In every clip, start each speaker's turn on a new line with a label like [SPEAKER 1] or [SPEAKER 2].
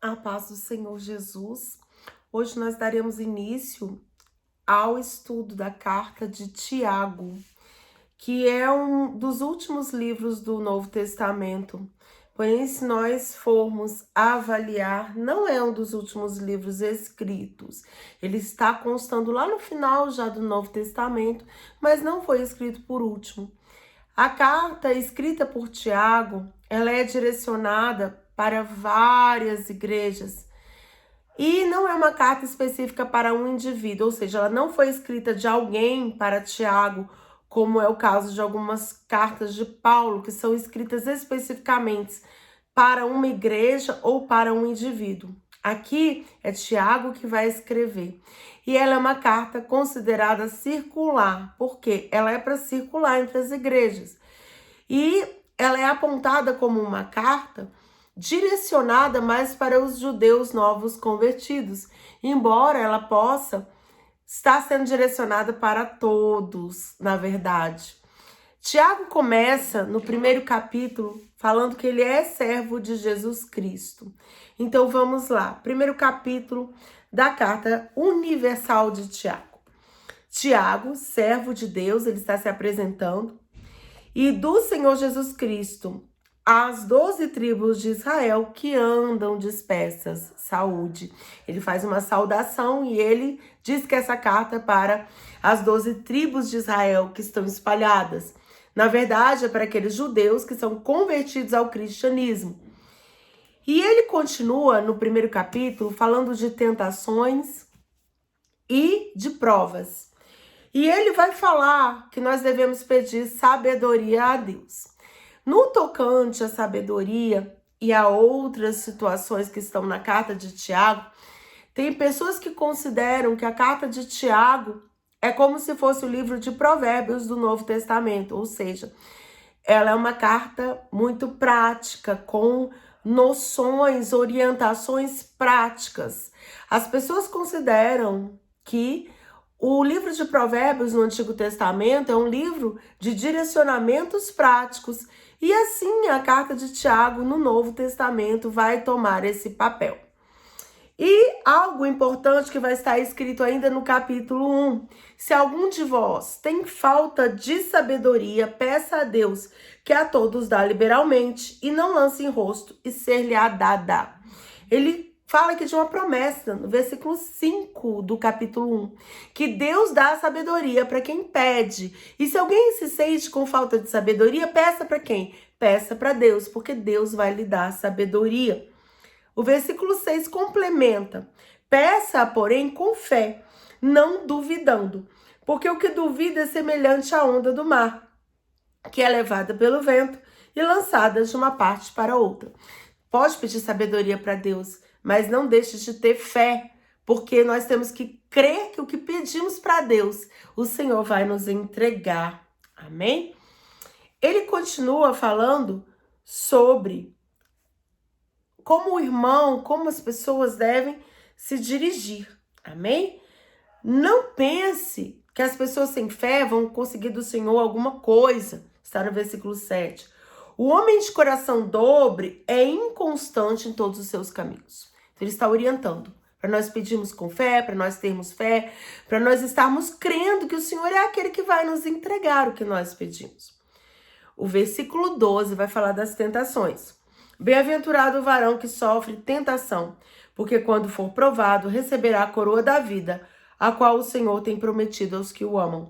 [SPEAKER 1] A paz do Senhor Jesus. Hoje nós daremos início ao estudo da carta de Tiago, que é um dos últimos livros do Novo Testamento. Porém, se nós formos avaliar, não é um dos últimos livros escritos. Ele está constando lá no final já do Novo Testamento, mas não foi escrito por último. A carta escrita por Tiago, ela é direcionada para várias igrejas e não é uma carta específica para um indivíduo, ou seja, ela não foi escrita de alguém para Tiago, como é o caso de algumas cartas de Paulo, que são escritas especificamente para uma igreja ou para um indivíduo. Aqui é Tiago que vai escrever. E ela é uma carta considerada circular, porque ela é para circular entre as igrejas. E ela é apontada como uma carta direcionada mais para os judeus novos convertidos, embora ela possa estar sendo direcionada para todos, na verdade. Tiago começa no primeiro capítulo falando que ele é servo de Jesus Cristo. Então vamos lá, primeiro capítulo da carta universal de Tiago. Tiago, servo de Deus, ele está se apresentando, e do Senhor Jesus Cristo, as 12 tribos de Israel que andam dispersas. Saúde. Ele faz uma saudação e ele diz que essa carta é para as 12 tribos de Israel que estão espalhadas. Na verdade, é para aqueles judeus que são convertidos ao cristianismo. E ele continua no primeiro capítulo falando de tentações e de provas. E ele vai falar que nós devemos pedir sabedoria a Deus. No tocante à sabedoria e a outras situações que estão na carta de Tiago, tem pessoas que consideram que a carta de Tiago é como se fosse o livro de Provérbios do Novo Testamento, ou seja, ela é uma carta muito prática, com noções, orientações práticas. As pessoas consideram que o livro de Provérbios no Antigo Testamento é um livro de direcionamentos práticos, e assim a carta de Tiago no Novo Testamento vai tomar esse papel. E algo importante que vai estar escrito ainda no capítulo 1. Se algum de vós tem falta de sabedoria, peça a Deus, que a todos dá liberalmente, e não lance em rosto, e ser-lhe-á dada. Ele fala aqui de uma promessa, no versículo 5 do capítulo 1, que Deus dá sabedoria para quem pede. E se alguém se sente com falta de sabedoria, peça para quem? Peça para Deus, porque Deus vai lhe dar sabedoria. O versículo 6 complementa: peça, porém, com fé, não duvidando, porque o que duvida é semelhante à onda do mar, que é levada pelo vento e lançada de uma parte para outra. Pode pedir sabedoria para Deus, mas não deixe de ter fé, porque nós temos que crer que o que pedimos para Deus, o Senhor vai nos entregar. Amém? Ele continua falando sobre como o irmão, como as pessoas devem se dirigir. Amém? Não pense que as pessoas sem fé vão conseguir do Senhor alguma coisa. Está no versículo 7. O homem de coração dobre é inconstante em todos os seus caminhos. Então, ele está orientando para nós pedirmos com fé, para nós termos fé, para nós estarmos crendo que o Senhor é aquele que vai nos entregar o que nós pedimos. O versículo 12 vai falar das tentações. Bem-aventurado o varão que sofre tentação, porque quando for provado, receberá a coroa da vida, a qual o Senhor tem prometido aos que o amam.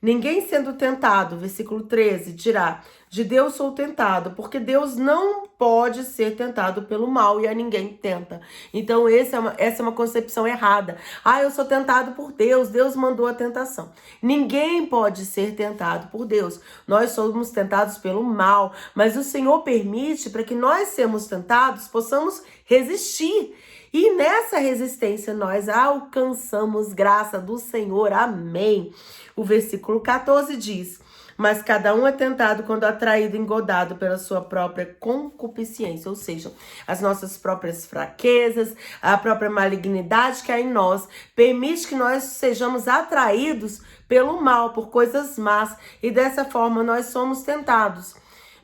[SPEAKER 1] Ninguém sendo tentado, versículo 13, dirá: de Deus sou tentado, porque Deus não pode ser tentado pelo mal e a ninguém tenta. Então essa é uma concepção errada. Eu sou tentado por Deus, Deus mandou a tentação. Ninguém pode ser tentado por Deus. Nós somos tentados pelo mal, mas o Senhor permite para que nós sermos tentados, possamos resistir. E nessa resistência nós alcançamos graça do Senhor. Amém. O versículo 14 diz: mas cada um é tentado quando atraído e engodado pela sua própria concupiscência, ou seja, as nossas próprias fraquezas, a própria malignidade que há em nós, permite que nós sejamos atraídos pelo mal, por coisas más, e dessa forma nós somos tentados.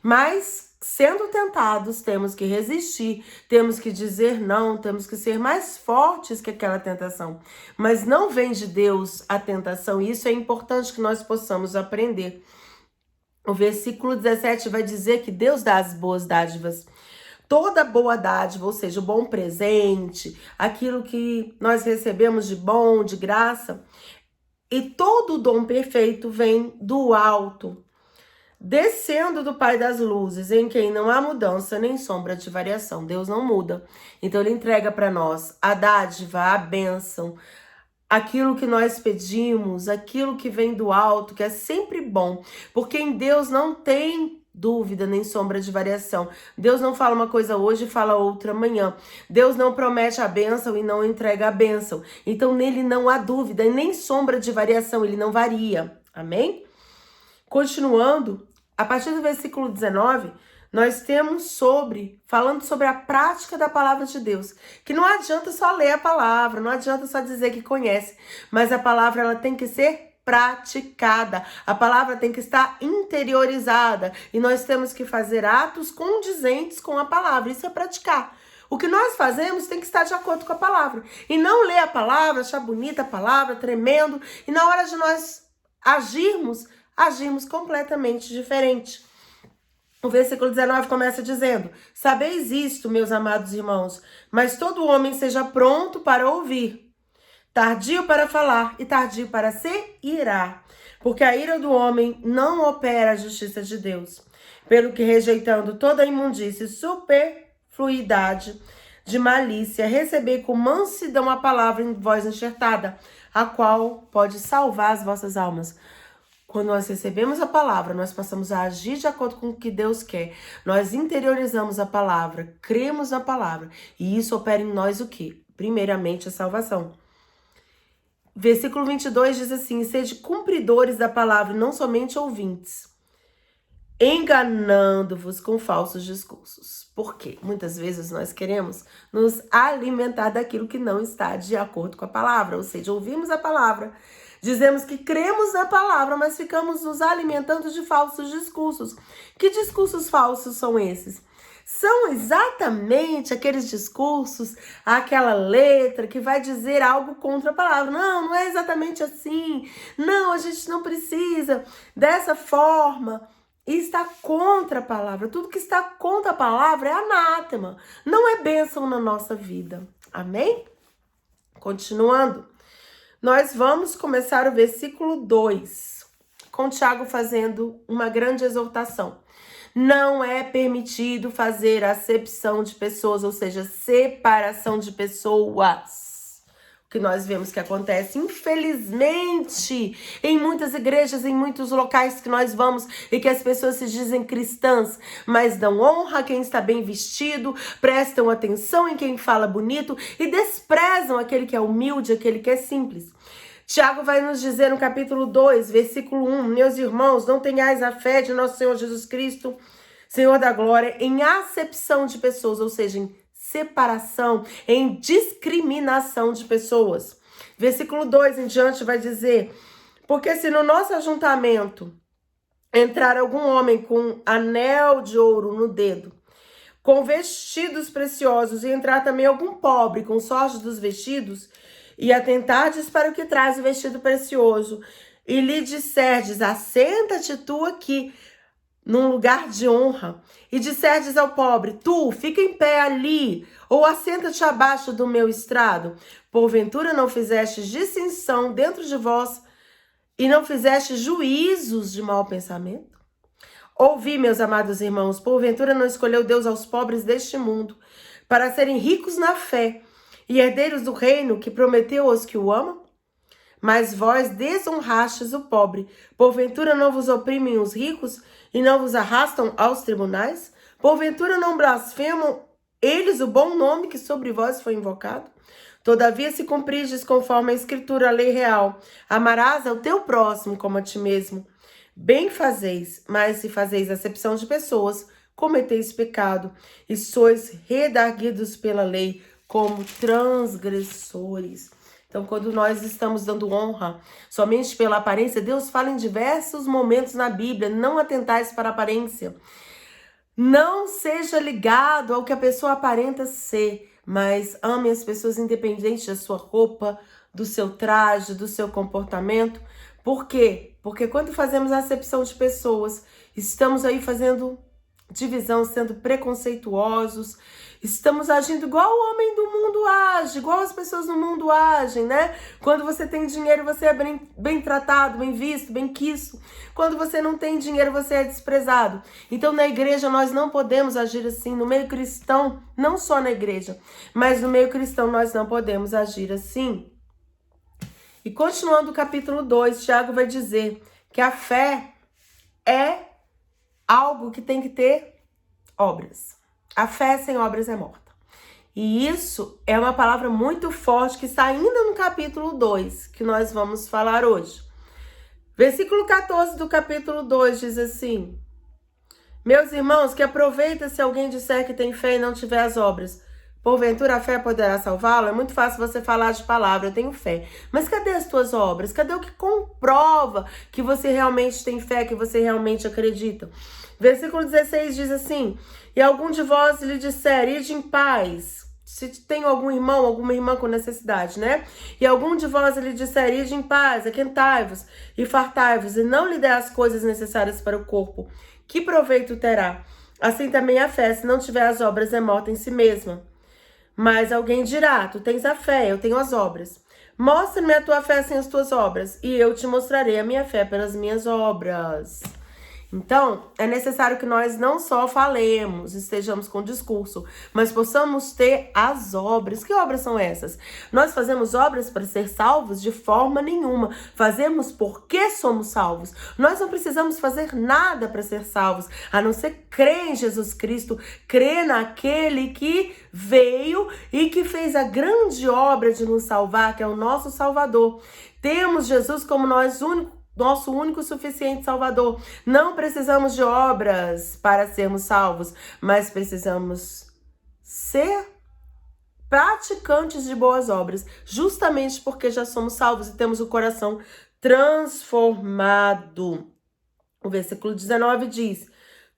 [SPEAKER 1] Mas sendo tentados, temos que resistir, temos que dizer não, temos que ser mais fortes que aquela tentação. Mas não vem de Deus a tentação, e isso é importante que nós possamos aprender. O versículo 17 vai dizer que Deus dá as boas dádivas. Toda boa dádiva, ou seja, o bom presente, aquilo que nós recebemos de bom, de graça, e todo o dom perfeito vem do alto, descendo do Pai das luzes, em quem não há mudança nem sombra de variação. Deus não muda. Então ele entrega para nós a dádiva, a bênção, aquilo que nós pedimos, aquilo que vem do alto, que é sempre bom, porque em Deus não tem dúvida nem sombra de variação. Deus não fala uma coisa hoje e fala outra amanhã. Deus não promete a bênção e não entrega a bênção. Então nele não há dúvida e nem sombra de variação, ele não varia. Amém? Continuando, a partir do versículo 19, nós temos falando sobre a prática da palavra de Deus, que não adianta só ler a palavra, não adianta só dizer que conhece, mas a palavra ela tem que ser praticada, a palavra tem que estar interiorizada, e nós temos que fazer atos condizentes com a palavra, isso é praticar. O que nós fazemos tem que estar de acordo com a palavra, e não ler a palavra, achar bonita a palavra, tremendo, e na hora de nós agimos completamente diferente. O versículo 19 começa dizendo: sabeis isto, meus amados irmãos, mas todo homem seja pronto para ouvir, tardio para falar e tardio para se irar, porque a ira do homem não opera a justiça de Deus. Pelo que, rejeitando toda a imundícia e superfluidade de malícia, recebei com mansidão a palavra em voz enxertada, a qual pode salvar as vossas almas. Quando nós recebemos a palavra, nós passamos a agir de acordo com o que Deus quer. Nós interiorizamos a palavra, cremos na palavra. E isso opera em nós o quê? Primeiramente, a salvação. Versículo 22 diz assim: sede cumpridores da palavra, não somente ouvintes, enganando-vos com falsos discursos. Por quê? Muitas vezes nós queremos nos alimentar daquilo que não está de acordo com a palavra. Ou seja, ouvimos a palavra, dizemos que cremos na palavra, mas ficamos nos alimentando de falsos discursos. Que discursos falsos são esses? São exatamente aqueles discursos, aquela letra que vai dizer algo contra a palavra. Não, não é exatamente assim. Não, a gente não precisa dessa forma. E está contra a palavra. Tudo que está contra a palavra é anátema. Não é bênção na nossa vida. Amém? Continuando. Nós vamos começar o versículo 2, com Tiago fazendo uma grande exortação. Não é permitido fazer acepção de pessoas, ou seja, separação de pessoas. O que nós vemos que acontece, infelizmente, em muitas igrejas, em muitos locais que nós vamos e que as pessoas se dizem cristãs, mas dão honra a quem está bem vestido, prestam atenção em quem fala bonito e desprezam aquele que é humilde, aquele que é simples. Tiago vai nos dizer no capítulo 2, versículo 1, meus irmãos, não tenhais a fé de nosso Senhor Jesus Cristo, Senhor da glória, em acepção de pessoas, ou seja, em separação, em discriminação de pessoas. Versículo 2 em diante vai dizer: porque se no nosso ajuntamento entrar algum homem com anel de ouro no dedo, com vestidos preciosos, e entrar também algum pobre com sorte dos vestidos, e atentardes para o que traz o vestido precioso, e lhe disserdes: assenta-te tu aqui, num lugar de honra, e disserdes ao pobre: tu, fica em pé ali, ou assenta-te abaixo do meu estrado, porventura não fizestes distinção dentro de vós, e não fizestes juízos de mau pensamento? Ouvi, meus amados irmãos, porventura não escolheu Deus aos pobres deste mundo, para serem ricos na fé, e herdeiros do reino que prometeu aos que o amam? Mas vós desonrastes o pobre. Porventura não vos oprimem os ricos e não vos arrastam aos tribunais? Porventura não blasfemam eles o bom nome que sobre vós foi invocado? Todavia, se cumprirdes conforme a escritura, a lei real, amarás ao teu próximo como a ti mesmo. Bem fazeis, mas se fazeis acepção de pessoas, cometeis pecado e sois redarguidos pela lei como transgressores. Então, quando nós estamos dando honra somente pela aparência, Deus fala em diversos momentos na Bíblia: não atentais para a aparência. Não seja ligado ao que a pessoa aparenta ser, mas ame as pessoas independente da sua roupa, do seu traje, do seu comportamento. Por quê? Porque quando fazemos acepção de pessoas, estamos aí fazendo divisão, sendo preconceituosos, estamos agindo igual o homem do mundo age, igual as pessoas do mundo agem, né? Quando você tem dinheiro, você é bem tratado, bem visto, bem quisto. Quando você não tem dinheiro, você é desprezado. Então, na igreja, nós não podemos agir assim. No meio cristão, não só na igreja, mas no meio cristão, nós não podemos agir assim. E continuando o capítulo 2, Tiago vai dizer que a fé é algo que tem que ter obras. A fé sem obras é morta. E isso é uma palavra muito forte que está ainda no capítulo 2, que nós vamos falar hoje. Versículo 14 do capítulo 2 diz assim: meus irmãos, que aproveita se alguém disser que tem fé e não tiver as obras. Porventura a fé poderá salvá-lo? É muito fácil você falar de palavra, eu tenho fé. Mas cadê as tuas obras? Cadê o que comprova que você realmente tem fé, que você realmente acredita? Versículo 16 diz assim: e algum de vós lhe disser, ide em paz. Se tem algum irmão, alguma irmã com necessidade, né? E algum de vós lhe disser, ide em paz, aquentai-vos e fartai-vos, e não lhe der as coisas necessárias para o corpo, que proveito terá? Assim também a fé, se não tiver as obras, é morta em si mesma. Mas alguém dirá, tu tens a fé, eu tenho as obras. Mostra-me a tua fé sem as tuas obras, e eu te mostrarei a minha fé pelas minhas obras. Então, é necessário que nós não só falemos, estejamos com discurso, mas possamos ter as obras. Que obras são essas? Nós fazemos obras para ser salvos? De forma nenhuma. Fazemos porque somos salvos. Nós não precisamos fazer nada para ser salvos, a não ser crer em Jesus Cristo, crer naquele que veio e que fez a grande obra de nos salvar, que é o nosso Salvador. Temos Jesus como nosso único suficiente Salvador. Não precisamos de obras para sermos salvos, mas precisamos ser praticantes de boas obras, justamente porque já somos salvos e temos o coração transformado. O versículo 19 diz: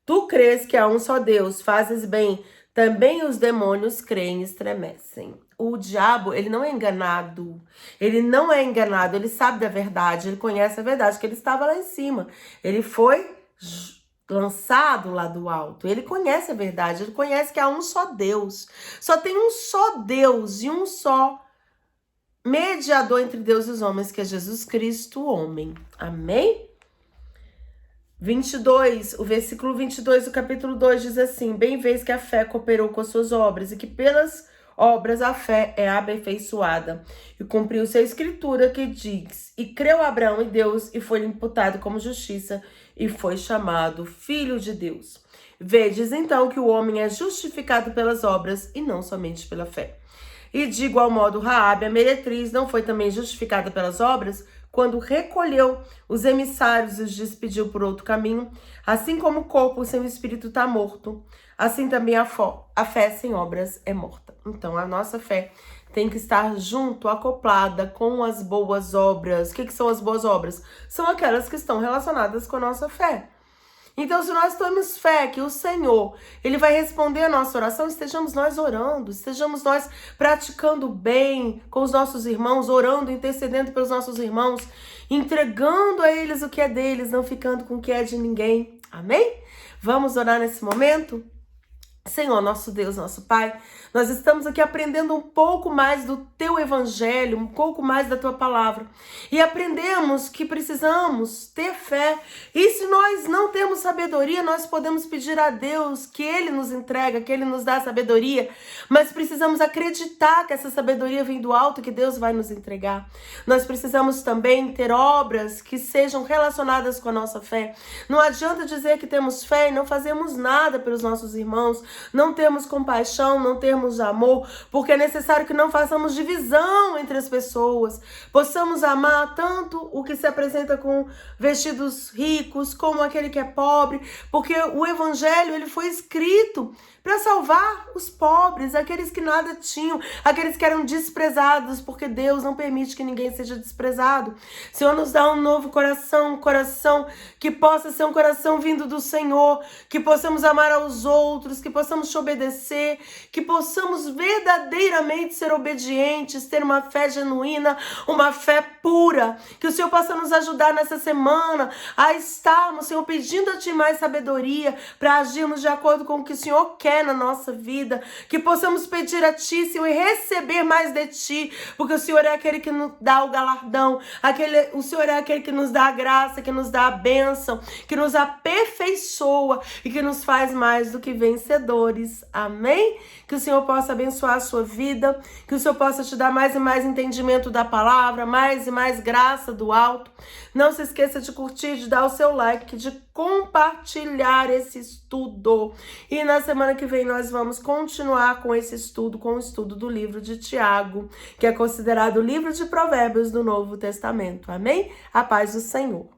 [SPEAKER 1] tu crês que há um só Deus, fazes bem, também os demônios creem e estremecem. O diabo, ele não é enganado. Ele não é enganado, ele sabe da verdade, ele conhece a verdade, que ele estava lá em cima. Ele foi lançado lá do alto. Ele conhece a verdade, ele conhece que há um só Deus. Só tem um só Deus e um só mediador entre Deus e os homens, que é Jesus Cristo, o homem. Amém? 22, o versículo 22 do capítulo 2 diz assim: bem vês que a fé cooperou com as suas obras, e que pelas obras a fé é aperfeiçoada. E cumpriu-se a escritura que diz: e creu Abraão em Deus, e foi imputado como justiça, e foi chamado filho de Deus. Vedes então que o homem é justificado pelas obras, e não somente pela fé. E de igual modo Raabe, a meretriz, não foi também justificada pelas obras, quando recolheu os emissários e os despediu por outro caminho? Assim como o corpo sem o espírito está morto, assim também a fé sem obras é morta. Então, a nossa fé tem que estar junto, acoplada com as boas obras. O que são as boas obras? São aquelas que estão relacionadas com a nossa fé. Então, se nós temos fé que o Senhor, Ele vai responder a nossa oração, estejamos nós orando, estejamos nós praticando bem com os nossos irmãos, orando, intercedendo pelos nossos irmãos, entregando a eles o que é deles, não ficando com o que é de ninguém. Amém? Vamos orar nesse momento? Senhor, nosso Deus, nosso Pai, nós estamos aqui aprendendo um pouco mais do Teu Evangelho, um pouco mais da Tua Palavra. E aprendemos que precisamos ter fé. E se nós não temos sabedoria, nós podemos pedir a Deus que Ele nos entrega, que Ele nos dá sabedoria. Mas precisamos acreditar que essa sabedoria vem do alto, que Deus vai nos entregar. Nós precisamos também ter obras que sejam relacionadas com a nossa fé. Não adianta dizer que temos fé e não fazemos nada pelos nossos irmãos. não termos compaixão, não termos amor, porque é necessário que não façamos divisão entre as pessoas, possamos amar tanto o que se apresenta com vestidos ricos, como aquele que é pobre, porque o evangelho ele foi escrito para salvar os pobres, aqueles que nada tinham, aqueles que eram desprezados, porque Deus não permite que ninguém seja desprezado. O Senhor nos dá um novo coração, um coração que possa ser um coração vindo do Senhor, que possamos amar aos outros, que possamos te obedecer, que possamos verdadeiramente ser obedientes, ter uma fé genuína, uma fé pura, que o Senhor possa nos ajudar nessa semana a estarmos, Senhor, pedindo a Ti mais sabedoria para agirmos de acordo com o que o Senhor quer na nossa vida, que possamos pedir a Ti, Senhor, e receber mais de Ti, porque o Senhor é aquele que nos dá o galardão, o Senhor é aquele que nos dá a graça, que nos dá a bênção, que nos aperfeiçoa e que nos faz mais do que vencedores. Amém? Que o Senhor possa abençoar a sua vida, que o Senhor possa te dar mais e mais entendimento da palavra, mais e mais graça do alto. Não se esqueça de curtir, de dar o seu like, de compartilhar esse estudo. E na semana que vem nós vamos continuar com esse estudo, com o estudo do livro de Tiago, que é considerado o livro de Provérbios do Novo Testamento. Amém? A paz do Senhor.